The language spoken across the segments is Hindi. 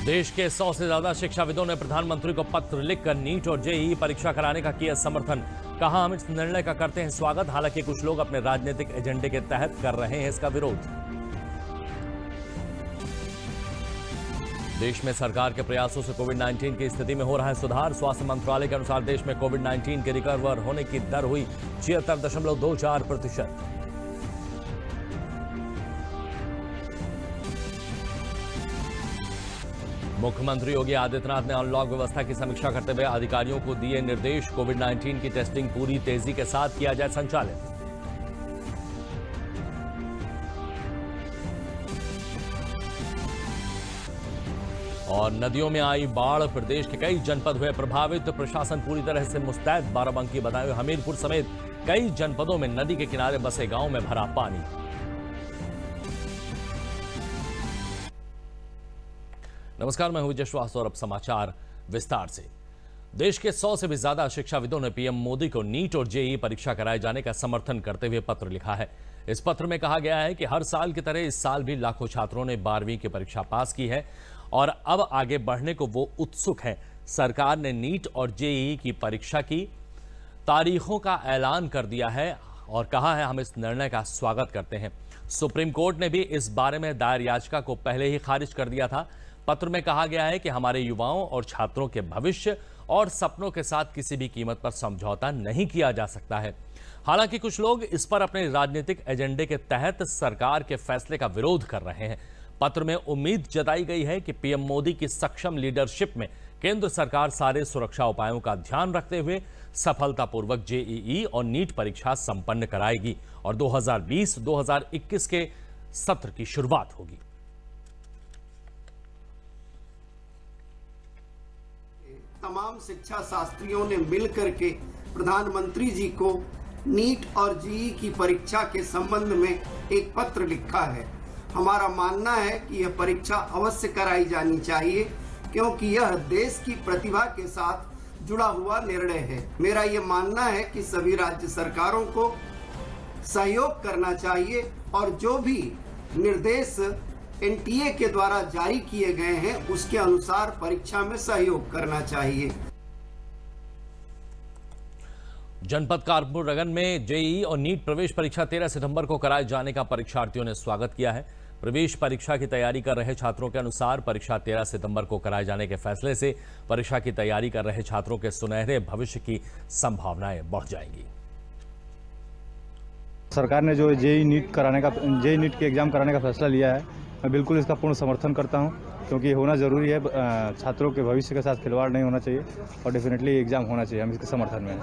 देश के 100 से ज्यादा शिक्षाविदों ने प्रधानमंत्री को पत्र लिखकर नीट और जेईई परीक्षा कराने का किया समर्थन। कहा, हम इस निर्णय का करते हैं स्वागत। हालांकि कुछ लोग अपने राजनीतिक एजेंडे के तहत कर रहे हैं इसका विरोध। देश में सरकार के प्रयासों से कोविड-19 की स्थिति में हो रहा है सुधार। स्वास्थ्य मंत्रालय के अनुसार देश में कोविड-19 के रिकवर होने की दर हुई 76.24%। मुख्यमंत्री योगी आदित्यनाथ ने अनलॉक व्यवस्था की समीक्षा करते हुए अधिकारियों को दिए निर्देश। कोविड-19 की टेस्टिंग पूरी तेजी के साथ किया जाए संचालित। और नदियों में आई बाढ़, प्रदेश के कई जनपद हुए प्रभावित। प्रशासन पूरी तरह से मुस्तैद। बाराबंकी, बदायूं, हमीरपुर समेत कई जनपदों में नदी के किनारे बसे गांव में भरा पानी। नमस्कार, मैं हूं विजय श्वास और अब समाचार विस्तार से। देश के 100 से भी ज्यादा शिक्षाविदों ने पीएम मोदी को नीट और जेईई परीक्षा कराए जाने का समर्थन करते हुए पत्र लिखा है। इस पत्र में कहा गया है कि हर साल की तरह इस साल भी लाखों छात्रों ने 12वीं की परीक्षा पास की है और अब आगे बढ़ने को वो उत्सुक हैं। सरकार ने नीट और जेईई की परीक्षा की तारीखों का ऐलान कर दिया है और कहा है, हम इस निर्णय का स्वागत करते हैं। सुप्रीम कोर्ट ने भी इस बारे में दायर याचिका को पहले ही खारिज कर दिया था। पत्र में कहा गया है कि हमारे युवाओं और छात्रों के भविष्य और सपनों के साथ किसी भी कीमत पर समझौता नहीं किया जा सकता है। हालांकि कुछ लोग इस पर अपने राजनीतिक एजेंडे के तहत सरकार के फैसले का विरोध कर रहे हैं। पत्र में उम्मीद जताई गई है कि पीएम मोदी की सक्षम लीडरशिप में केंद्र सरकार सारे सुरक्षा उपायों का ध्यान रखते हुए सफलतापूर्वक जेईई और नीट परीक्षा संपन्न कराएगी और 2020-2021 के सत्र की शुरुआत होगी। तमाम शिक्षा शास्त्रियों ने मिलकर के प्रधानमंत्री जी को नीट और जेईई की परीक्षा के संबंध में एक पत्र लिखा है। हमारा मानना है कि यह परीक्षा अवश्य कराई जानी चाहिए क्योंकि यह देश की प्रतिभा के साथ जुड़ा हुआ निर्णय है। मेरा यह मानना है कि सभी राज्य सरकारों को सहयोग करना चाहिए और जो भी निर्देश एनटीए के द्वारा जारी किए गए हैं उसके अनुसार परीक्षा में सहयोग करना चाहिए। जनपद कानपुर नगर में जेईई और नीट प्रवेश परीक्षा 13 सितंबर को कराए जाने का परीक्षार्थियों ने स्वागत किया है। प्रवेश परीक्षा की तैयारी कर रहे छात्रों के अनुसार परीक्षा 13 सितंबर को कराए जाने के फैसले से परीक्षा की तैयारी कर रहे छात्रों के सुनहरे भविष्य की संभावनाएं बढ़ जाएंगी। सरकार ने जो जेईई नीट के एग्जाम कराने का फैसला लिया है, मैं बिल्कुल इसका पूर्ण समर्थन करता हूं क्योंकि होना ज़रूरी है। छात्रों के भविष्य के साथ खिलवाड़ नहीं होना चाहिए और डेफिनेटली एग्ज़ाम होना चाहिए। हम इसके समर्थन में हैं।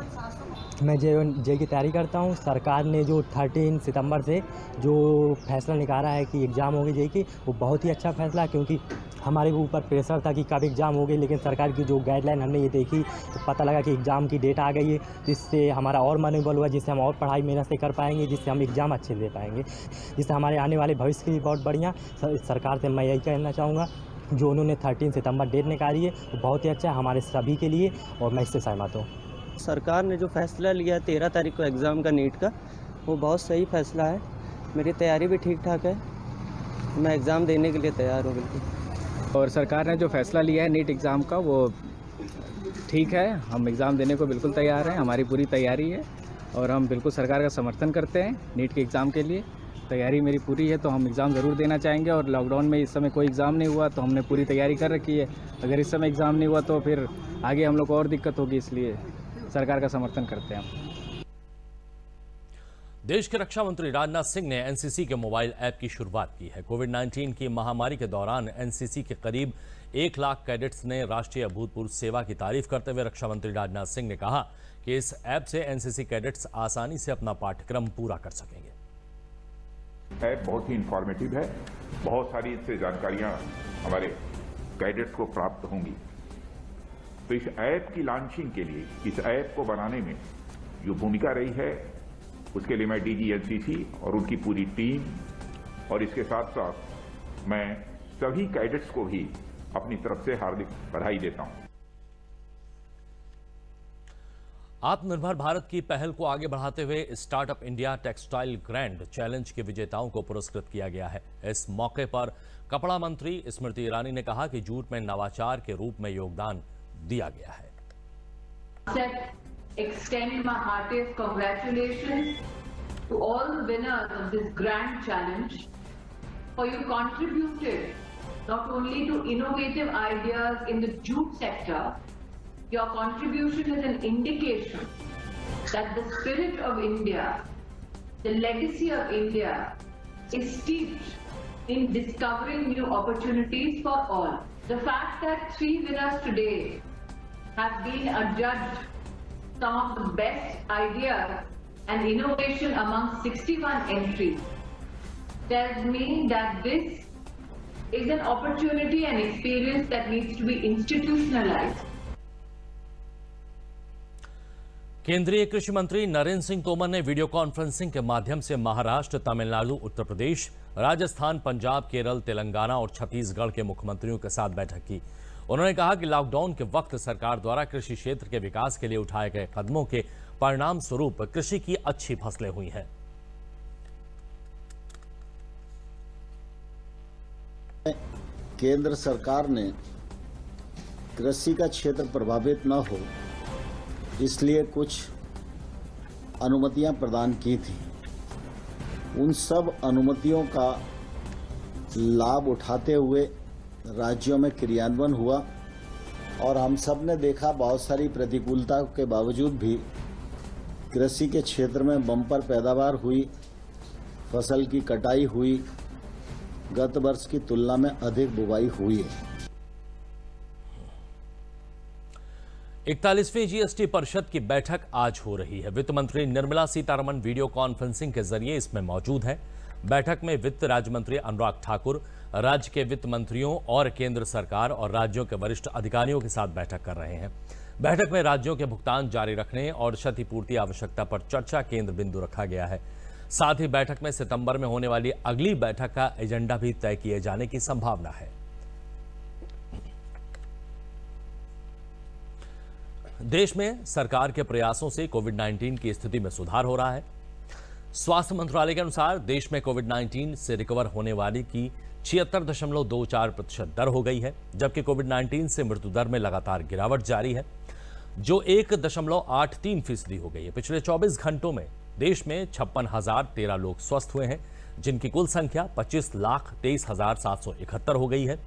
मैं जेईई की तैयारी करता हूं। सरकार ने जो 13 सितंबर से जो फैसला निकाला है कि एग्ज़ाम होगी जेईई की, वो बहुत ही अच्छा फैसला है क्योंकि हमारे ऊपर प्रेशर था कि कब एग्ज़ाम होगी, लेकिन सरकार की जो गाइडलाइन हमने ये देखी तो पता लगा कि एग्ज़ाम की डेट आ गई है, जिससे हमारा और मनोबल हुआ, जिससे हम और पढ़ाई मेहनत से कर पाएंगे, जिससे हम एग्ज़ाम अच्छे दे पाएंगे, जिससे हमारे आने वाले भविष्य की भी बहुत बढ़िया। सरकार से मैं यही कहना चाहूँगा, जो उन्होंने 13 सितंबर डेट निकाली है वो बहुत ही अच्छा है हमारे सभी के लिए और मैं इससे सहमत हूँ। सरकार ने जो फैसला लिया 13 तारीख को एग्ज़ाम का नीट का, वो बहुत सही फैसला है। मेरी तैयारी भी ठीक ठाक है, मैं एग्ज़ाम देने के लिए तैयार हूँ बिल्कुल। और सरकार ने जो फैसला लिया है नीट एग्ज़ाम का, वो ठीक है। हम एग्ज़ाम देने को बिल्कुल तैयार हैं, हमारी पूरी तैयारी है और हम बिल्कुल सरकार का समर्थन करते हैं। नीट के एग्ज़ाम के लिए तैयारी मेरी पूरी है, तो हम एग्ज़ाम ज़रूर देना चाहेंगे। और लॉकडाउन में इस समय कोई एग्ज़ाम नहीं हुआ तो हमने पूरी तैयारी कर रखी है। अगर इस समय एग्ज़ाम नहीं हुआ तो फिर आगे हम लोग को और दिक्कत होगी, इसलिए सरकार का समर्थन करते हैं हम। देश के रक्षा मंत्री राजनाथ सिंह ने एनसीसी के मोबाइल ऐप की शुरुआत की है। कोविड-19 की महामारी के दौरान एनसीसी के करीब 1 लाख कैडेट्स ने राष्ट्रीय अभूतपूर्व सेवा की तारीफ करते हुए रक्षा मंत्री राजनाथ सिंह ने कहा कि इस ऐप से एनसीसी कैडेट्स आसानी से अपना पाठ्यक्रम पूरा कर सकेंगे। ऐप बहुत ही इंफॉर्मेटिव है, बहुत सारी इससे जानकारियां हमारे कैडेट्स को प्राप्त होंगी। तो इस ऐप की लॉन्चिंग के लिए, इस ऐप को बनाने में जो भूमिका रही है, उसके लिए मैं डीजी एनसीसी और उनकी पूरी टीम और इसके साथ साथ मैं सभी कैडेट्स को भी अपनी तरफ से हार्दिक बधाई देता हूं। आत्मनिर्भर भारत की पहल को आगे बढ़ाते हुए startup India textile grand challenge के विजेताओं को पुरस्कृत किया गया है। इस मौके पर कपड़ा मंत्री स्मृति ईरानी ने कहा कि जूट में नवाचार के रूप में योगदान दिया गया है। Extend my heartiest congratulations to all the winners of this grand challenge, for you contributed not only to innovative ideas in the jute sector. Your contribution is an indication that the spirit of India, the legacy of India, is steeped in discovering new opportunities for all. The fact that 3 winners today have been adjudged some of the best ideas and innovation among 61 entries tells me that this is an opportunity and experience that needs to be institutionalized. केंद्रीय कृषि मंत्री नरेंद्र सिंह तोमर ने वीडियो कॉन्फ्रेंसिंग के माध्यम से महाराष्ट्र, तमिलनाडु, उत्तर प्रदेश, राजस्थान, पंजाब, केरल, तेलंगाना और छत्तीसगढ़ के मुख्यमंत्रियों के साथ बैठक की। उन्होंने कहा कि लॉकडाउन के वक्त सरकार द्वारा कृषि क्षेत्र के विकास के लिए उठाए गए कदमों के परिणाम स्वरूप कृषि की अच्छी फसलें हुई हैं। केंद्र सरकार ने कृषि का क्षेत्र प्रभावित न हो इसलिए कुछ अनुमतियां प्रदान की थी। उन सब अनुमतियों का लाभ उठाते हुए राज्यों में क्रियान्वयन हुआ और हम सब ने देखा बहुत सारी प्रतिकूलताओं के बावजूद भी कृषि के क्षेत्र में बम्पर पैदावार हुई, फसल की कटाई हुई, गत वर्ष की तुलना में अधिक बुवाई हुई है। 41वीं जीएसटी परिषद की बैठक आज हो रही है। वित्त मंत्री निर्मला सीतारमण वीडियो कॉन्फ्रेंसिंग के जरिए इसमें मौजूद है। बैठक में वित्त राज्य मंत्री अनुराग ठाकुर, राज्य के वित्त मंत्रियों और केंद्र सरकार और राज्यों के वरिष्ठ अधिकारियों के साथ बैठक कर रहे हैं। बैठक में राज्यों के भुगतान जारी रखने और क्षतिपूर्ति आवश्यकता पर चर्चा केंद्र बिंदु रखा गया है। साथ ही बैठक में सितंबर में होने वाली अगली बैठक का एजेंडा भी तय किए जाने की संभावना है। देश में सरकार के प्रयासों से कोविड-19 की स्थिति में सुधार हो रहा है। स्वास्थ्य मंत्रालय के अनुसार देश में कोविड-19 से रिकवर होने वाली की 76.24% दर हो गई है, जबकि कोविड-19 से मृत्यु दर में लगातार गिरावट जारी है, जो 1.83% हो गई है। पिछले 24 घंटों में देश में 56,013 लोग स्वस्थ हुए हैं, जिनकी कुल संख्या 25,23,771 हो गई है।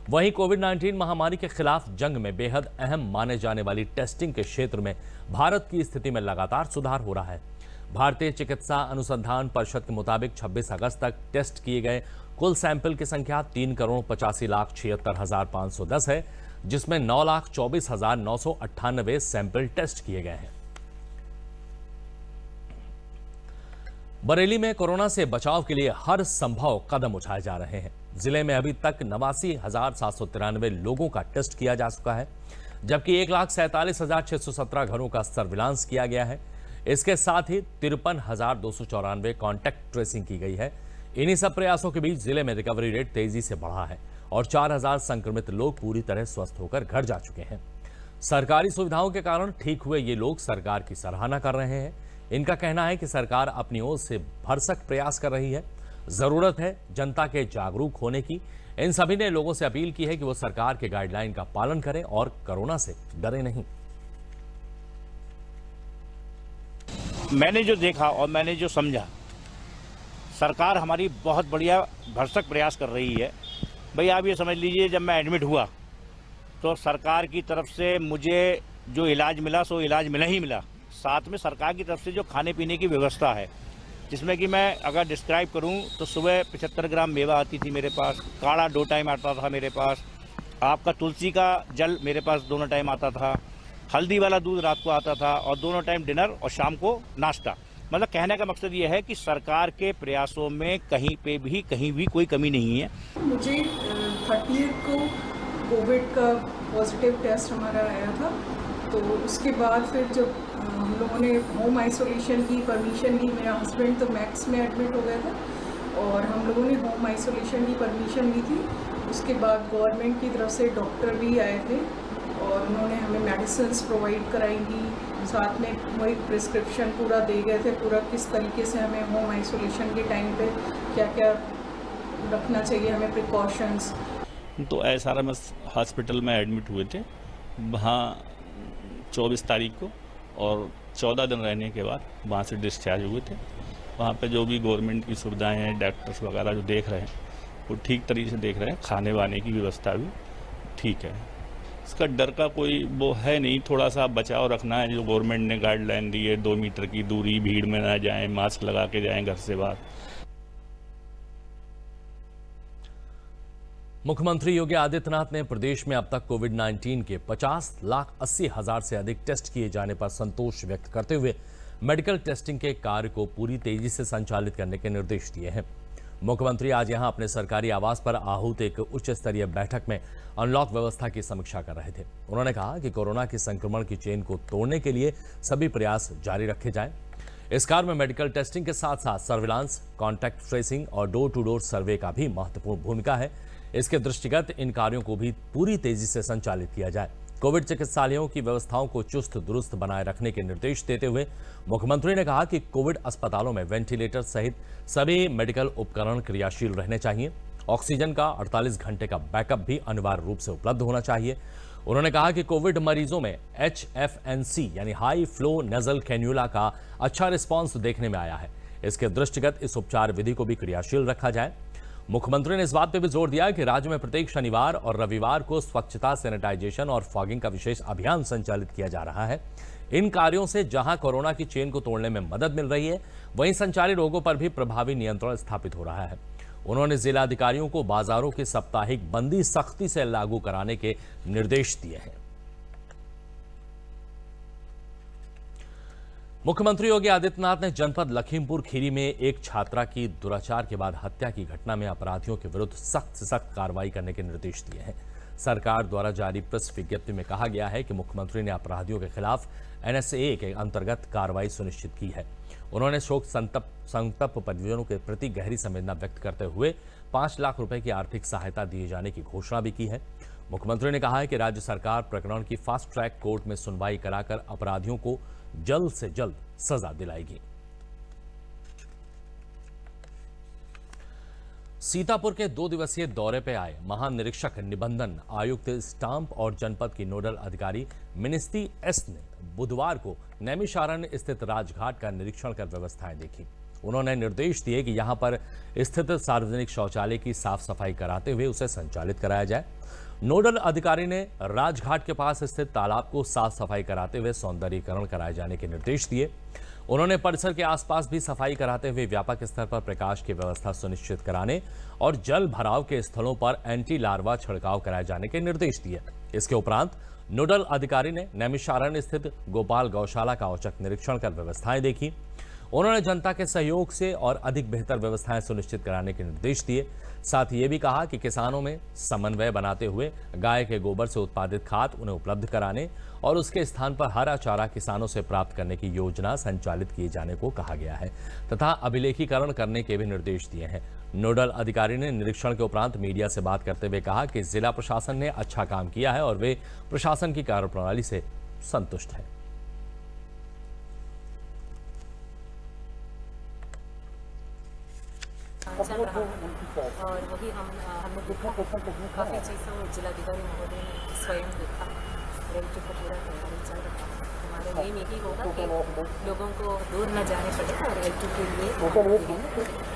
वहीं कोविड-19 महामारी के खिलाफ जंग में बेहद अहम माने जाने वाली टेस्टिंग के क्षेत्र में भारत की स्थिति में लगातार सुधार हो रहा है। भारतीय चिकित्सा अनुसंधान परिषद के मुताबिक 26 अगस्त तक टेस्ट किए गए कुल सैंपल की संख्या 3,85,76,510 है, जिसमें 9,24,998 सैंपल टेस्ट किए गए हैं। बरेली में कोरोना से बचाव के लिए हर संभव कदम उठाए जा रहे हैं। जिले में अभी तक 89,793 लोगों का टेस्ट किया जा चुका है, जबकि 1,47,617 घरों का सर्विलांस किया गया है। इसके साथ ही 53,294 कॉन्टैक्ट ट्रेसिंग की गई है। इन्हीं सब प्रयासों के बीच जिले में रिकवरी रेट तेजी से बढ़ा है और 4,000 संक्रमित लोग पूरी तरह स्वस्थ होकर घर जा चुके हैं। सरकारी सुविधाओं के कारण ठीक हुए ये लोग सरकार की सराहना कर रहे हैं। इनका कहना है कि सरकार अपनी ओर से भरसक प्रयास कर रही है। जरूरत है जनता के जागरूक होने की। इन सभी ने लोगों से अपील की है कि वो सरकार के गाइडलाइन का पालन करें और कोरोना से डरे नहीं। मैंने जो देखा और मैंने जो समझा, सरकार हमारी बहुत बढ़िया भरसक प्रयास कर रही है। भाई आप ये समझ लीजिए, जब मैं एडमिट हुआ तो सरकार की तरफ से मुझे जो इलाज मिला सो इलाज मिला ही मिला। साथ में सरकार की तरफ से जो खाने पीने की व्यवस्था है, जिसमें कि मैं अगर डिस्क्राइब करूं तो सुबह 75 ग्राम मेवा आती थी मेरे पास, काढ़ा 2 टाइम आता था मेरे पास, आपका तुलसी का जल मेरे पास दोनों टाइम आता था, हल्दी वाला दूध रात को आता था और दोनों टाइम डिनर और शाम को नाश्ता। मतलब कहने का मकसद ये है कि सरकार के प्रयासों में कहीं भी कोई कमी नहीं है। मुझे 30 को कोविड का पॉजिटिव टेस्ट हमारा आया था, तो उसके बाद फिर जब हम लोगों ने होम आइसोलेशन की परमिशन ली, मेरा हस्बैंड तो मैक्स में एडमिट हो गया था और हम लोगों ने होम आइसोलेशन की परमिशन ली थी। उसके बाद गवर्नमेंट की तरफ से डॉक्टर भी आए थे और उन्होंने हमें मेडिसिन्स प्रोवाइड कराई थी, साथ में वही प्रिस्क्रिप्शन पूरा दे गए थे, पूरा किस तरीके से हमें होम आइसोलेशन के टाइम पे क्या क्या रखना चाहिए हमें प्रिकॉशंस। तो SRMS हॉस्पिटल में एडमिट हुए थे वहाँ 24 तारीख को, और 14 दिन रहने के बाद वहाँ से डिस्चार्ज हुए थे। वहाँ पे जो भी गवर्नमेंट की सुविधाएं हैं, डॉक्टर्स वगैरह जो देख रहे हैं वो ठीक तरीके से देख रहे हैं, खाने वाने की व्यवस्था भी ठीक है। इसका डर का कोई वो है नहीं, थोड़ा सा बचाव रखना है। जो गवर्नमेंट ने गाइडलाइन दी है 2 मीटर की दूरी, भीड़ में ना जाएं, मास्क लगा के जाएं घर से बाहर। मुख्यमंत्री योगी आदित्यनाथ ने प्रदेश में अब तक कोविड-19 के 50,80,000 से अधिक टेस्ट किए जाने पर संतोष व्यक्त करते हुए मेडिकल टेस्टिंग के कार्य को पूरी तेजी से संचालित करने के निर्देश दिए हैं। मुख्यमंत्री आज यहां अपने सरकारी आवास पर आहूत एक उच्च स्तरीय बैठक में अनलॉक व्यवस्था की समीक्षा कर रहे थे। उन्होंने कहा कि कोरोना के संक्रमण की चेन को तोड़ने के लिए सभी प्रयास जारी रखे जाएं। इस कार्य में मेडिकल टेस्टिंग के साथ साथ सर्विलांस, कॉन्टैक्ट ट्रेसिंग और डोर टू डोर सर्वे का भी महत्वपूर्ण भूमिका है। इसके दृष्टिगत इन कार्यों को भी पूरी तेजी से संचालित किया जाए। कोविड चिकित्सालयों की व्यवस्थाओं को चुस्त दुरुस्त बनाए रखने के निर्देश देते हुए मुख्यमंत्री ने कहा कि कोविड अस्पतालों में वेंटिलेटर सहित सभी मेडिकल उपकरण क्रियाशील रहने चाहिए। ऑक्सीजन का 48 घंटे का बैकअप भी अनिवार्य रूप से उपलब्ध होना चाहिए। उन्होंने कहा कि कोविड मरीजों में HFNC यानी हाई फ्लो नेजल कैन्यूला का अच्छा रिस्पॉन्स देखने में आया है। इसके दृष्टिगत इस उपचार विधि को भी क्रियाशील रखा जाए। मुख्यमंत्री ने इस बात पर भी जोर दिया कि राज्य में प्रत्येक शनिवार और रविवार को स्वच्छता, सैनिटाइजेशन और फॉगिंग का विशेष अभियान संचालित किया जा रहा है। इन कार्यों से जहां कोरोना की चेन को तोड़ने में मदद मिल रही है, वहीं संचारित रोगों पर भी प्रभावी नियंत्रण स्थापित हो रहा है। उन्होंने जिलाधिकारियों को बाजारों की साप्ताहिक बंदी सख्ती से लागू कराने के निर्देश दिए हैं। मुख्यमंत्री योगी आदित्यनाथ ने जनपद लखीमपुर खीरी में एक छात्रा की दुराचार के बाद हत्या की घटना में अपराधियों के विरुद्ध सख्त से सख्त कार्रवाई करने के निर्देश दिए हैं। सरकार द्वारा जारी प्रेस विज्ञप्ति में कहा गया है कि मुख्यमंत्री ने अपराधियों के खिलाफ NSA के अंतर्गत कार्रवाई सुनिश्चित की है। उन्होंने शोक संतप्त परिजनों के प्रति गहरी संवेदना व्यक्त करते हुए 5 लाख रुपए की आर्थिक सहायता दिए जाने की घोषणा भी की है। मुख्यमंत्री ने कहा है कि राज्य सरकार प्रकरण की फास्ट ट्रैक कोर्ट में सुनवाई कराकर अपराधियों को जल्द से जल्द सजा दिलाएगी। सीतापुर के 2 दिवसीय दौरे पर आए महानिरीक्षक निबंधन आयुक्त स्टाम्प और जनपद की नोडल अधिकारी मिनिस्ट्री एस ने बुधवार को नैमिषारण्य स्थित राजघाट का निरीक्षण कर व्यवस्थाएं देखी। उन्होंने निर्देश दिए कि यहां पर स्थित सार्वजनिक शौचालय की साफ सफाई कराते हुए उसे संचालित कराया जाए। नोडल अधिकारी ने राजघाट के पास स्थित तालाब को साफ सफाई कराते हुए सौंदर्यीकरण कराए जाने के निर्देश दिए। उन्होंने परिसर के आसपास भी सफाई कराते हुए व्यापक स्तर पर प्रकाश की व्यवस्था सुनिश्चित कराने और जल भराव के स्थलों पर एंटी लार्वा छिड़काव कराए जाने के निर्देश दिए। इसके उपरांत नोडल अधिकारी ने नैमिषारण्य स्थित गोपाल गौशाला का औचक निरीक्षण कर व्यवस्थाएं देखी। उन्होंने जनता के सहयोग से और अधिक बेहतर व्यवस्थाएं सुनिश्चित कराने के निर्देश दिए। साथ ही ये भी कहा कि किसानों में समन्वय बनाते हुए गाय के गोबर से उत्पादित खाद उन्हें उपलब्ध कराने और उसके स्थान पर हरा चारा किसानों से प्राप्त करने की योजना संचालित किए जाने को कहा गया है तथा अभिलेखीकरण करने के भी निर्देश दिए हैं। नोडल अधिकारी ने निरीक्षण के उपरांत मीडिया से बात करते हुए कहा कि जिला प्रशासन ने अच्छा काम किया है और वे प्रशासन की कार्यप्रणाली से संतुष्ट हैं। चल रहा है और वही हमने देखा काफ़ी चीज़ों जिलाधिकारी महोदय ने स्वयं देखा। रेलवे को पूरा तैयारी चल रहा है। हमारा एम यही होगा कि लोगों को दूर न जाने पड़े और रेलवे के लिए।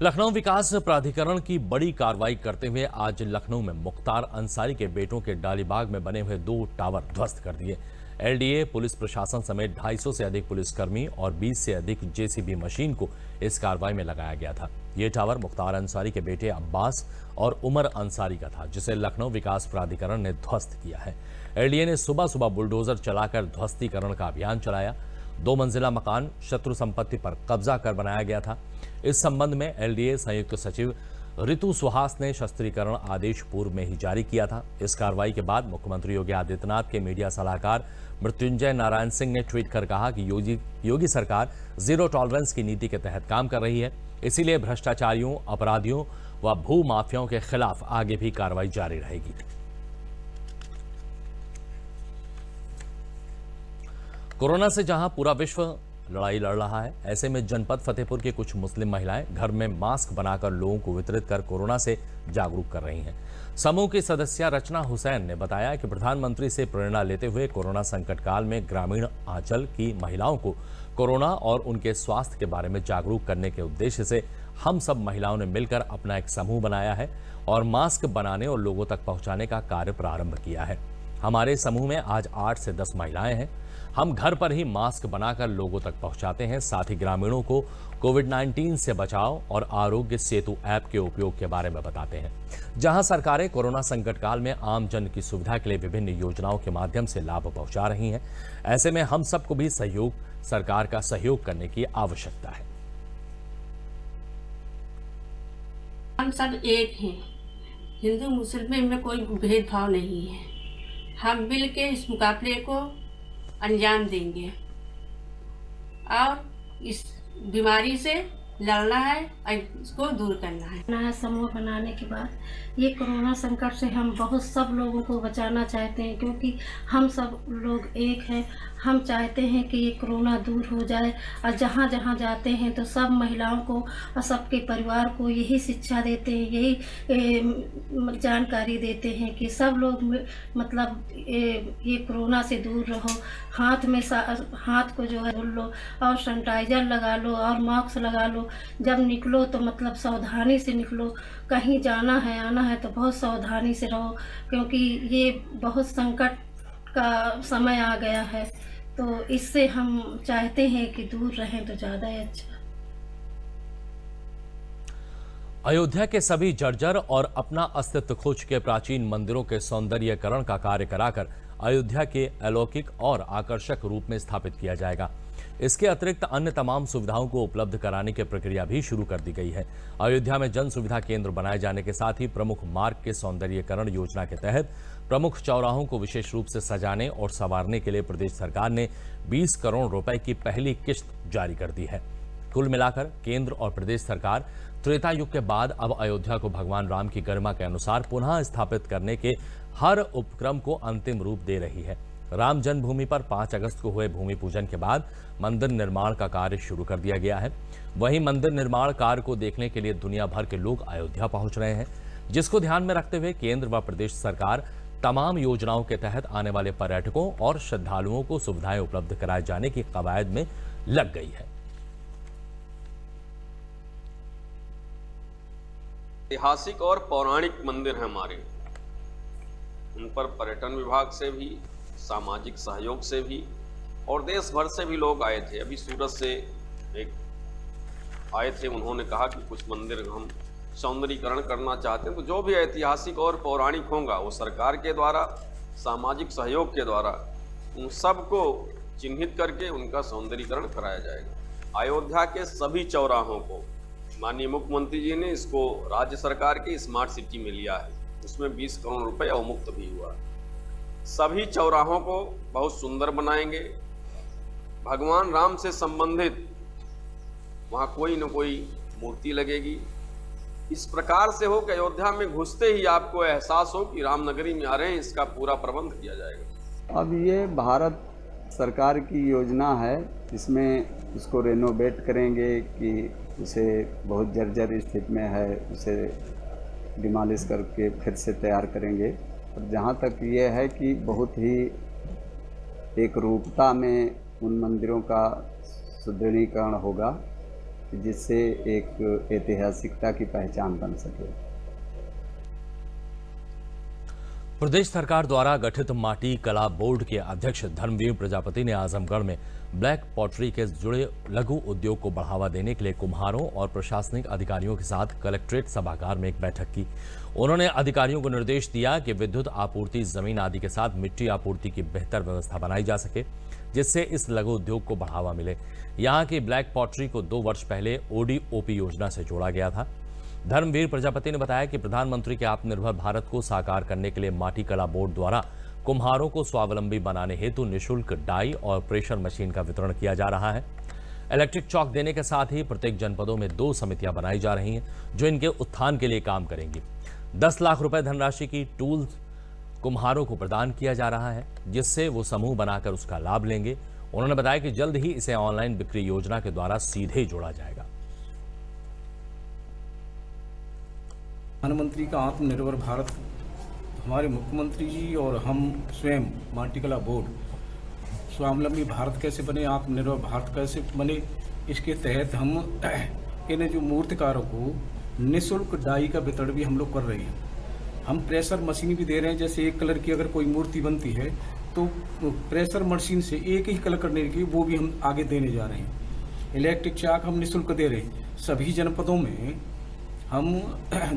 लखनऊ विकास प्राधिकरण की बड़ी कार्रवाई करते हुए आज लखनऊ में मुख्तार अंसारी के बेटों के डालीबाग में बने हुए 2 टावर ध्वस्त कर दिए। LDA पुलिस प्रशासन समेत 250 से अधिक पुलिसकर्मी और 20 से अधिक JCB मशीन को इस कार्रवाई में लगाया गया था। ये टावर मुख्तार अंसारी के बेटे अब्बास और उमर अंसारी का था, जिसे लखनऊ विकास प्राधिकरण ने ध्वस्त किया है। LDA ने सुबह सुबह बुलडोजर चलाकर ध्वस्तीकरण का अभियान चलाया। 2 मंजिला मकान शत्रु संपत्ति पर कब्जा कर बनाया गया था। इस संबंध में LDA संयुक्त सचिव ऋतु सुहास ने शस्त्रीकरण आदेश पूर्व में ही जारी किया था। इस कार्रवाई के बाद मुख्यमंत्री योगी आदित्यनाथ के मीडिया सलाहकार मृत्युंजय नारायण सिंह ने ट्वीट कर कहा कि योगी सरकार जीरो टॉलरेंस की नीति के तहत काम कर रही है, इसीलिए भ्रष्टाचारियों, अपराधियों व भू माफियाओं के खिलाफ आगे भी कार्रवाई जारी रहेगी। कोरोना से जहां पूरा विश्व लड़ाई लड़ रहा है, ऐसे में जनपद फतेहपुर की कुछ मुस्लिम महिलाएं घर में मास्क बनाकर लोगों को वितरित कर कोरोना से जागरूक कर रही हैं। समूह की सदस्य रचना हुसैन ने बताया कि प्रधानमंत्री से प्रेरणा लेते हुए कोरोना संकट काल में ग्रामीण आंचल की महिलाओं को कोरोना और उनके स्वास्थ्य के बारे में जागरूक करने के उद्देश्य से हम सब महिलाओं ने मिलकर अपना एक समूह बनाया है और मास्क बनाने और लोगों तक पहुंचाने का कार्य प्रारंभ किया है। हमारे समूह में आज 8 से 10 महिलाएं हैं। हम घर पर ही मास्क बनाकर लोगों तक पहुंचाते हैं, साथ ही ग्रामीणों को कोविड-19 से बचाव और आरोग्य सेतु ऐप के उपयोग के बारे में बताते हैं, जहां सरकारें कोरोना संकट काल में आम जन की सुविधा के लिए विभिन्न योजनाओं के माध्यम से लाभ पहुंचा रही हैं। ऐसे में हम सबको भी सरकार का सहयोग करने की आवश्यकता है। हम सब एक हैं, हिंदू मुस्लिम में कोई भेदभाव नहीं है। हम मिल के इस मुकाबले को अंजाम देंगे और इस बीमारी से लड़ना है और इसको दूर करना है। नया समूह बनाने के बाद ये कोरोना संकट से हम बहुत सब लोगों को बचाना चाहते हैं, क्योंकि हम सब लोग एक हैं। हम चाहते हैं कि ये कोरोना दूर हो जाए और जहाँ जहाँ जाते हैं तो सब महिलाओं को और सबके परिवार को यही शिक्षा देते हैं, यही जानकारी देते हैं कि सब लोग मतलब ये कोरोना से दूर रहो। हाथ को जो है धुल लो और सैनिटाइजर लगा लो और मास्क लगा लो। जब निकलो तो मतलब सावधानी से निकलो। कहीं जाना है आना है तो बहुत सावधानी से रहो, क्योंकि ये बहुत संकट का समय आ गया है। तो इससे हम चाहते हैं कि दूर रहें तो ज़्यादा ही अच्छा। अयोध्या के सभी जर्जर और अपना अस्तित्व खो चुके प्राचीन मंदिरों के सौंदर्यीकरण का कार्य कराकर अयोध्या के अलौकिक और आकर्षक रूप में स्थापित किया जाएगा। इसके अतिरिक्त अन्य तमाम सुविधाओं को उपलब्ध कराने की प्रक्रिया भी शुरू कर दी गई है। अयोध्या में जन सुविधा केंद्र बनाए जाने के साथ ही प्रमुख मार्ग के सौंदर्यीकरण योजना के तहत प्रमुख चौराहों को विशेष रूप से सजाने और संवारने के लिए प्रदेश सरकार ने 20 करोड़ रुपए की पहली किश्त जारी कर दी है। कुल मिलाकर केंद्र और प्रदेश सरकार त्रेता युग के बाद अब अयोध्या को भगवान राम की गरिमा के अनुसार पुनः स्थापित करने के हर उपक्रम को अंतिम रूप दे रही है। राम जन्मभूमि पर 5 अगस्त को हुए भूमि पूजन के बाद मंदिर निर्माण का कार्य शुरू कर दिया गया है। वहीं मंदिर निर्माण कार्य को देखने के लिए दुनिया भर के लोग अयोध्या पहुंच रहे हैं, जिसको ध्यान में रखते हुए केंद्र व प्रदेश सरकार तमाम योजनाओं के तहत आने वाले पर्यटकों और श्रद्धालुओं को सुविधाएं उपलब्ध कराए जाने की कवायद में लग गई है। ऐतिहासिक और पौराणिक मंदिर हैं हमारे, उन पर पर्यटन विभाग से भी, सामाजिक सहयोग से भी और देश भर से भी लोग आए थे। अभी सूरत से एक आए थे, उन्होंने कहा कि कुछ मंदिर हम सौंदर्यीकरण करना चाहते हैं। तो जो भी ऐतिहासिक और पौराणिक होगा वो सरकार के द्वारा, सामाजिक सहयोग के द्वारा उन सबको चिन्हित करके उनका सौंदर्यीकरण कराया जाएगा। अयोध्या के सभी चौराहों को माननीय मुख्यमंत्री जी ने इसको राज्य सरकार की स्मार्ट सिटी में लिया है, उसमें 20 करोड़ रुपए अवमुक्त भी हुआ। सभी चौराहों को बहुत सुंदर बनाएंगे। भगवान राम से संबंधित वहाँ कोई न कोई मूर्ति लगेगी। इस प्रकार से हो कि अयोध्या में घुसते ही आपको एहसास हो कि रामनगरी में आ रहे हैं। इसका पूरा प्रबंध किया जाएगा। अब ये भारत सरकार की योजना है, इसमें उसको रेनोवेट करेंगे कि उसे बहुत जर्जर स्थिति में है, उसे डिमॉलिश करके फिर से तैयार करेंगे। और जहाँ तक ये है कि बहुत ही एक रूपता में उन मंदिरों का सुदृढ़ीकरण होगा, जिससे एक ऐतिहासिकता की पहचान बन सके। प्रदेश सरकार द्वारा गठित माटी कला बोर्ड के अध्यक्ष धर्मवीर प्रजापति ने आजमगढ़ में ब्लैक पॉटरी के जुड़े लघु उद्योग को बढ़ावा देने के लिए कुम्हारों और प्रशासनिक अधिकारियों के साथ कलेक्ट्रेट सभागार में एक बैठक की। उन्होंने अधिकारियों को निर्देश दिया कि विद्युत आपूर्ति, जमीन आदि के साथ मिट्टी आपूर्ति की बेहतर व्यवस्था बनाई जा सके, जिससे इस लघु उद्योग को बढ़ावा मिले। यहाँ की ब्लैक पॉटरी को 2 वर्ष पहले ODOP योजना से जोड़ा गया था। धर्मवीर प्रजापति ने बताया कि प्रधानमंत्री के आत्मनिर्भर भारत को साकार करने के लिए माटी कला बोर्ड द्वारा कुम्हारों को स्वावलंबी बनाने हेतु निःशुल्क डाई और प्रेशर मशीन का वितरण किया जा रहा है। इलेक्ट्रिक चौक देने के साथ ही प्रत्येक जनपदों में 2 समितियां बनाई जा रही हैं, जो इनके उत्थान के लिए काम करेंगी। 10 लाख रुपए धनराशि की टूल्स कुम्हारों को प्रदान किया जा रहा है, जिससे वो समूह बनाकर उसका लाभ लेंगे। उन्होंने बताया कि जल्द ही इसे ऑनलाइन बिक्री योजना के द्वारा सीधे जोड़ा जाएगा। प्रधानमंत्री का आत्मनिर्भर भारत, हमारे मुख्यमंत्री जी और हम स्वयं माटीकला बोर्ड स्वावलंबी भारत कैसे बने, आत्मनिर्भर भारत कैसे बने, इसके तहत हम इन जो मूर्तिकारों को निःशुल्क डाई का वितरण भी हम लोग कर रहे हैं। हम प्रेशर मशीन भी दे रहे हैं। जैसे एक कलर की अगर कोई मूर्ति बनती है तो प्रेशर मशीन से एक ही कलर करने की वो भी हम आगे देने जा रहे हैं। इलेक्ट्रिक चाक हम निःशुल्क दे रहे हैं। सभी जनपदों में हम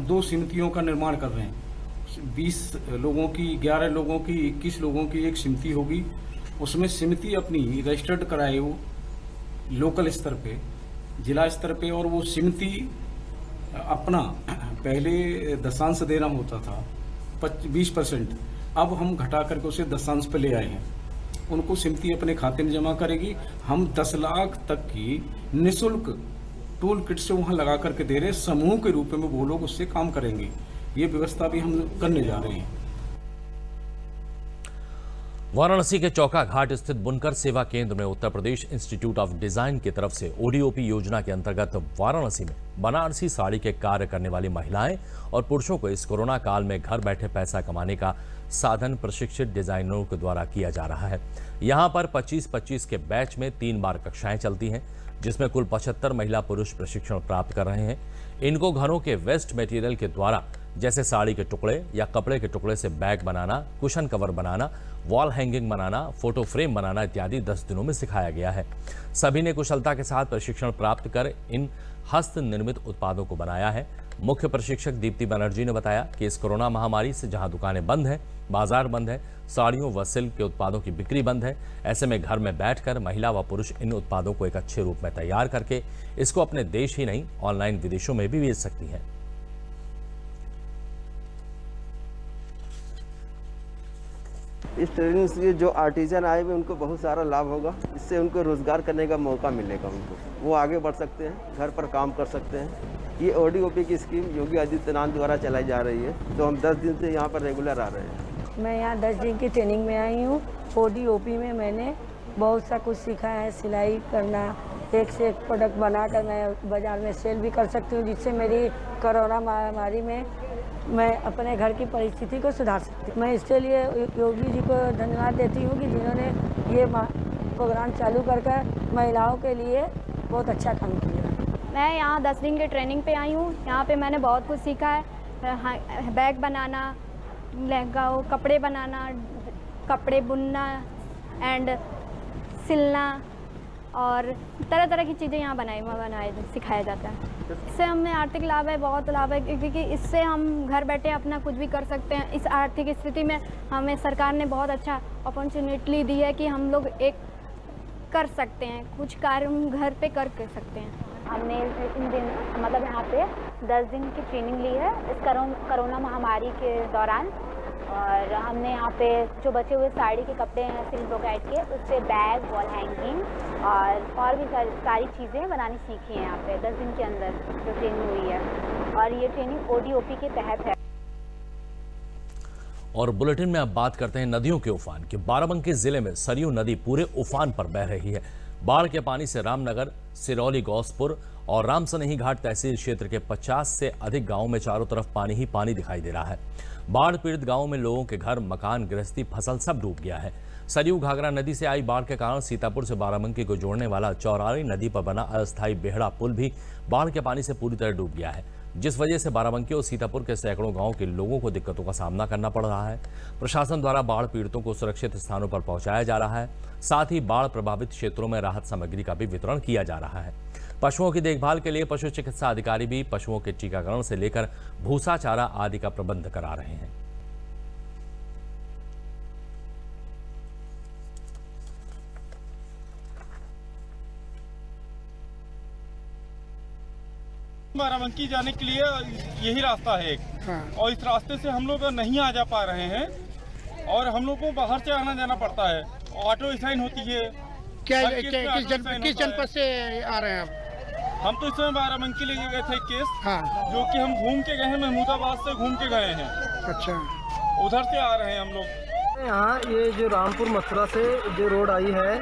2 समितियों का निर्माण कर रहे हैं। 20 लोगों की, 11 लोगों की, 21 लोगों की एक समिति होगी। उसमें समिति अपनी रजिस्टर्ड कराए वो लोकल स्तर पे, जिला स्तर पे, और वो समिति अपना पहले दशांश देना होता था 20%, अब हम घटा करके उसे दशांश पे ले आए हैं। उनको समिति अपने खाते में जमा करेगी। हम 10 लाख तक की निःशुल्क टूल किट से वहाँ लगा करके दे रहे हैं। समूह के रूप में वो लोग उससे काम करेंगे। ये व्यवस्था भी हम करने जा रहे हैं। वाराणसी के चौका घाट स्थित बुनकर सेवा केंद्र में Uttar Pradesh institute of design की तरफ से ओडीओपी योजना के अंतर्गत वाराणसी में बनारसी साड़ी के कार्य करने वाली महिलाएं और पुरुषों को इस कोरोना काल में घर बैठे पैसा कमाने का साधन प्रशिक्षित डिजाइनरों के द्वारा किया जा रहा है। यहां पर 25-25 के बैच में 3 बार कक्षाएं चलती हैं, जिसमें कुल 75 महिला पुरुष प्रशिक्षण प्राप्त कर रहे हैं। इनको घरों के वेस्ट मटेरियल के द्वारा, जैसे साड़ी के टुकड़े या कपड़े के टुकड़े से बैग बनाना, कुशन कवर बनाना, वॉल हैंगिंग बनाना, फोटो फ्रेम बनाना इत्यादि 10 दिनों में सिखाया गया है। सभी ने कुशलता के साथ प्रशिक्षण प्राप्त कर इन हस्त निर्मित उत्पादों को बनाया है। मुख्य प्रशिक्षक दीप्ति बनर्जी ने बताया कि इस कोरोना महामारी से जहां दुकानें बंद हैं, बाजार बंद है, साड़ियों व सिल्क के उत्पादों की बिक्री बंद है, ऐसे में घर में बैठकर महिला व पुरुष इन उत्पादों को एक अच्छे रूप में तैयार करके इसको अपने देश ही नहीं ऑनलाइन विदेशों में भी बेच सकती हैं। इस ट्रेनिंग से जो आर्टिजन आए हुए उनको बहुत सारा लाभ होगा। इससे उनको रोजगार करने का मौका मिलेगा। उनको वो आगे बढ़ सकते हैं, घर पर काम कर सकते हैं। ये ओडीओपी की स्कीम योगी आदित्यनाथ द्वारा चलाई जा रही है, तो हम 10 दिन से यहाँ पर रेगुलर आ रहे हैं। मैं यहाँ 10 दिन की ट्रेनिंग में आई हूँ। ओडीओपी में मैंने बहुत सा कुछ सीखा है। सिलाई करना, एक से एक प्रोडक्ट बनाकर मैं बाज़ार में सेल भी कर सकती हूँ, जिससे मेरी कोरोना महामारी में मैं अपने घर की परिस्थिति को सुधार सकती हूँ। मैं इसके लिए योगी जी को धन्यवाद देती हूँ कि जिन्होंने ये प्रोग्राम चालू कर महिलाओं के लिए बहुत अच्छा काम किया। मैं यहाँ 10 दिन की ट्रेनिंग पे आई हूँ। यहाँ पे मैंने बहुत कुछ सीखा है। बैग बनाना, लहंगा, कपड़े बनाना, कपड़े बुनना एंड सिलना और तरह तरह की चीज़ें यहाँ बनाए सिखाया जाता है। इससे हमें आर्थिक लाभ है, बहुत लाभ है, क्योंकि इससे हम घर बैठे अपना कुछ भी कर सकते हैं। इस आर्थिक स्थिति में हमें सरकार ने बहुत अच्छा अपॉर्चुनिटी दी है कि हम लोग एक कर सकते हैं, कुछ कार्य हम घर पे कर सकते हैं। हमने इन दिन मतलब यहाँ पे 10 दिन की ट्रेनिंग ली है इस कोरोना महामारी के दौरान, और हमने यहाँ पे जो बचे हुए साड़ी के कपड़े हैं सिल्क ब्रोकेट के, उससे बैग, वॉल हैंगिंग और भी सारी चीज़ें बनानी सीखी हैं यहाँ पे 10 दिन के अंदर जो ट्रेनिंग हुई है। और ये ट्रेनिंग ओडीओपी के तहत है। और बुलेटिन में अब बात करते हैं नदियों के उफान की। बाराबंकी जिले में सरयू नदी पूरे उफान पर बह रही है। बाढ़ के पानी से रामनगर, सिरौली, गौसपुर और रामसनेही घाट तहसील क्षेत्र के 50 से अधिक गांवों में चारों तरफ पानी ही पानी दिखाई दे रहा है। बाढ़ पीड़ित गांवों में लोगों के घर, मकान, गृहस्थी, फसल सब डूब गया है। सरयू घाघरा नदी से आई बाढ़ के कारण सीतापुर से बाराबंकी को जोड़ने वाला चौराड़ी नदी पर बना अस्थायी बेहड़ा पुल भी बाढ़ के पानी से पूरी तरह डूब गया है, जिस वजह से बाराबंकी और सीतापुर के सैकड़ों गांवों के लोगों को दिक्कतों का सामना करना पड़ रहा है। प्रशासन द्वारा बाढ़ पीड़ितों को सुरक्षित स्थानों पर पहुंचाया जा रहा है। साथ ही बाढ़ प्रभावित क्षेत्रों में राहत सामग्री का भी वितरण किया जा रहा है। पशुओं की देखभाल के लिए पशु चिकित्सा अधिकारी भी पशुओं के टीकाकरण से लेकर भूसा, चारा आदि का प्रबंध करा रहे हैं। बाराबंकी जाने के लिए यही रास्ता है एक, और इस रास्ते से हम लोग नहीं आ जा पा रहे हैं और हम लोग को बाहर से आना जाना पड़ता है। ऑटो स्टैंड होती है। किस जनपद से आ रहे हैं आप? हम तो इस समय बाराबंकी लेके गए थे केस, जो कि हम घूम के गए हैं, महमूदाबाद से घूम के गए हैं। अच्छा, उधर से आ रहे हैं हम लोग। यहाँ ये जो रामपुर मथुरा से जो रोड आई है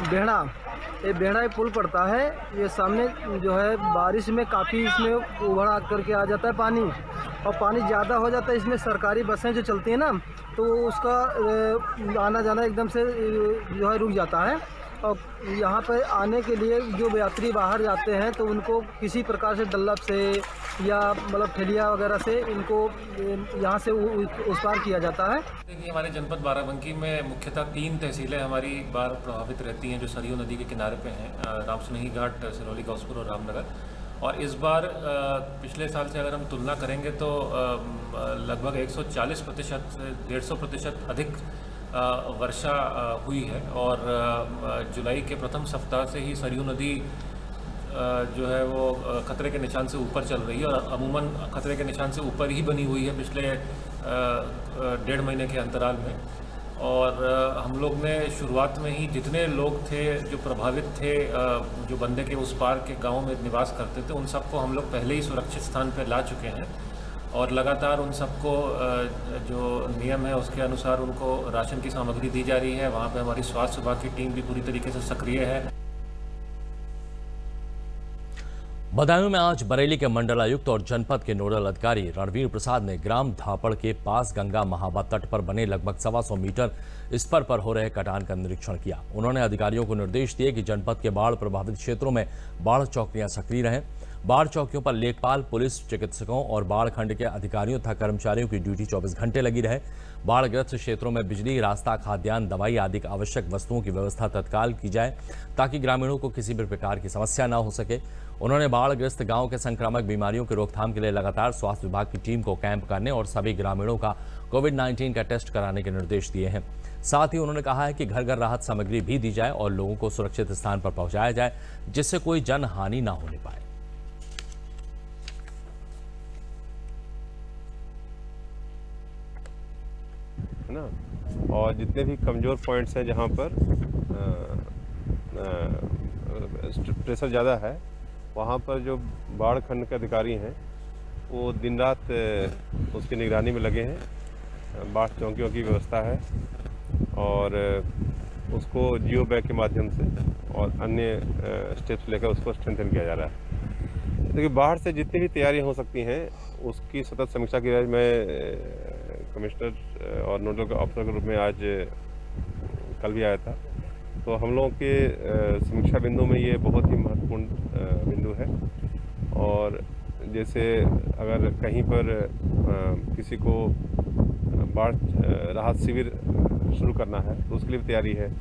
बेहड़ा, ये बेहड़ा ही पुल पड़ता है। ये सामने जो है बारिश में काफ़ी इसमें उभड़ करके आ जाता है पानी, और पानी ज़्यादा हो जाता है इसमें। सरकारी बसें जो चलती हैं ना, तो उसका आना जाना एकदम से जो है रुक जाता है। और यहाँ पर आने के लिए जो यात्री बाहर जाते हैं तो उनको किसी प्रकार से डल्लब से या मतलब ठेलिया वगैरह से इनको यहाँ से उस पार किया जाता है। देखिए, हमारे जनपद बाराबंकी में मुख्यतः 3 तहसीलें हमारी बाढ़ प्रभावित रहती हैं, जो सरयू नदी के किनारे पे हैं, रामसुनही घाट, सिरौली, गौसपुर और रामनगर। और इस बार पिछले साल से अगर हम तुलना करेंगे तो लगभग 140% से 150% अधिक वर्षा हुई है। और जुलाई के प्रथम सप्ताह से ही सरयू नदी जो है वो खतरे के निशान से ऊपर चल रही है, और अमूमन खतरे के निशान से ऊपर ही बनी हुई है पिछले 1.5 महीने के अंतराल में। और हम लोग ने शुरुआत में ही जितने लोग थे जो प्रभावित थे, जो बंदे के उस पार के गाँव में निवास करते थे, उन सबको हम लोग पहले ही सुरक्षित स्थान पर ला चुके हैं। और लगातार उन सबको जो नियम है उसके अनुसार उनको राशन की सामग्री दी जा रही है। वहाँ पे हमारी स्वास्थ्य विभाग की टीम भी पूरी तरीके से सक्रिय है। बदायूं में आज बरेली के मंडलायुक्त और जनपद के नोडल अधिकारी रणवीर प्रसाद ने ग्राम धापड़ के पास गंगा महाबा तट पर बने लगभग 125 मीटर स्पर पर हो रहे कटान का निरीक्षण किया। उन्होंने अधिकारियों को निर्देश दिए कि जनपद के बाढ़ प्रभावित क्षेत्रों में बाढ़ चौकियां सक्रिय रहें। बाढ़ चौकियों पर लेखपाल, पुलिस, चिकित्सकों और बाढ़ खंड के अधिकारियों तथा कर्मचारियों की ड्यूटी 24 घंटे लगी रहे। बाढ़ग्रस्त क्षेत्रों में बिजली, रास्ता, खाद्यान्न, दवाई आदि आवश्यक वस्तुओं की व्यवस्था तत्काल की जाए ताकि ग्रामीणों को किसी भी प्रकार की समस्या न हो सके। उन्होंने बाढ़ग्रस्त गांव के संक्रामक बीमारियों की रोकथाम के लिए लगातार स्वास्थ्य विभाग की टीम को कैंप करने और सभी ग्रामीणों का कोविड-19 का टेस्ट कराने के निर्देश दिए हैं। साथ ही उन्होंने कहा है कि घर घर राहत सामग्री भी दी जाए और लोगों को सुरक्षित स्थान पर पहुंचाया जाए जिससे कोई जन हानि न होने पाए। है ना, और जितने भी कमज़ोर पॉइंट्स हैं जहाँ पर प्रेशर ज़्यादा है, वहाँ पर जो बाढ़ खंड के अधिकारी हैं वो दिन रात उसकी निगरानी में लगे हैं। बाढ़ चौकियों की व्यवस्था है और उसको जियो बैग के माध्यम से और अन्य स्टेप्स लेकर उसको स्ट्रेंथन किया जा रहा है। देखिए, बाढ़ से जितनी भी तैयारियाँ हो सकती हैं उसकी सतत समीक्षा की जाए। मैं कमिश्नर और नोडल ऑफिसर के रूप में आज कल भी आया था, तो हम लोगों के समीक्षा बिंदु में ये बहुत ही महत्वपूर्ण बिंदु है। और जैसे अगर कहीं पर किसी को बाढ़ राहत शिविर शुरू करना है तो उसके लिए भी तैयारी है।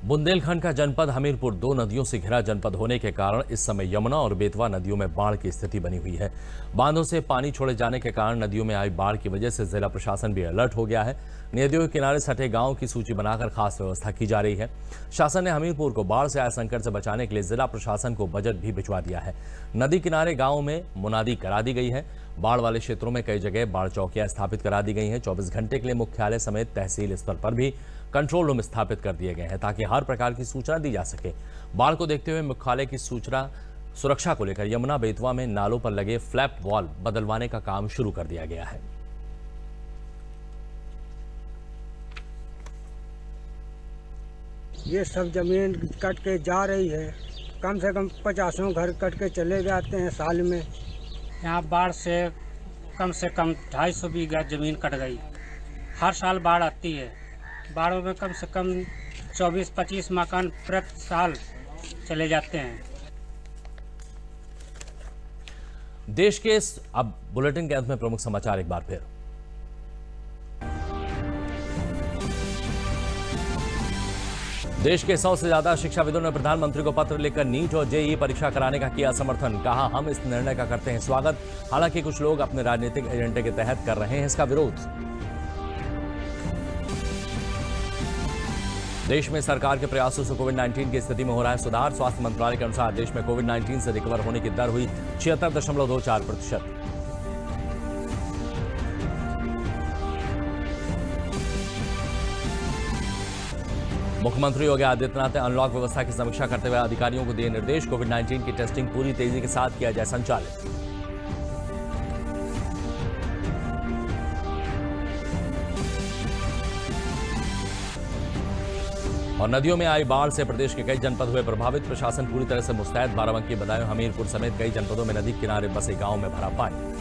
बुंदेलखंड का जनपद हमीरपुर 2 नदियों से घिरा जनपद होने के कारण इस समय यमुना और बेतवा नदियों में बाढ़ की स्थिति बनी हुई है। बांधों से पानी छोड़े जाने के कारण नदियों में आई बाढ़ की वजह से जिला प्रशासन भी अलर्ट हो गया है। नदियों के किनारे सटे गांवों की सूची बनाकर खास व्यवस्था की जा रही है। शासन ने हमीरपुर को बाढ़ से आए संकट से बचाने के लिए जिला प्रशासन को बजट भी भिजवा दिया है। नदी किनारे गाँव में मुनादी करा दी गई है। बाढ़ वाले क्षेत्रों में कई जगह बाढ़ चौकियां स्थापित करा दी गई हैं। 24 घंटे के लिए मुख्यालय समेत तहसील स्तर पर भी कंट्रोल रूम स्थापित कर दिए गए हैं ताकि हर प्रकार की सूचना दी जा सके। बाढ़ को देखते हुए मुख्यालय की सुरक्षा को लेकर यमुना बेतवा में नालों पर लगे फ्लैप वॉल बदलवाने का काम शुरू कर दिया गया है। ये सब जमीन कट के जा रही है, कम से कम 50 घर कट के चले जाते हैं साल में। यहाँ बाढ़ से कम 250 बीघा जमीन कट गई। हर साल बाढ़ आती है। बाढ़ों में कम से कम 24-25 मकान प्रति साल चले जाते हैं। देश के अब बुलेटिन के अंत में प्रमुख समाचार एक बार फिर। देश के 100 से ज्यादा शिक्षाविदों ने प्रधानमंत्री को पत्र लिखकर नीट और जेईई परीक्षा कराने का किया समर्थन। कहा, हम इस निर्णय का करते हैं स्वागत। हालांकि कुछ लोग अपने राजनीतिक एजेंडे के तहत कर रहे हैं इसका विरोध। देश में सरकार के प्रयासों से कोविड-19 की स्थिति में हो रहा है सुधार। स्वास्थ्य मंत्रालय के अनुसार देश में कोविड-19 से रिकवर होने की दर हुई 76.24%। मुख्यमंत्री योगी आदित्यनाथ ने अनलॉक व्यवस्था की समीक्षा करते हुए अधिकारियों को दिए निर्देश। कोविड-19 की टेस्टिंग पूरी तेजी के साथ किया जाए संचालित। और नदियों में आई बाढ़ से प्रदेश के कई जनपद हुए प्रभावित। प्रशासन पूरी तरह से मुस्तैद। बाराबंकी, बदायूं, हमीरपुर समेत कई जनपदों में नदी किनारे बसे गांव में भरा पानी।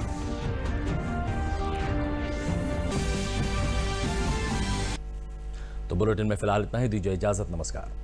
तो बुलेटिन में फिलहाल इतना ही। दीजिए इजाजत। नमस्कार।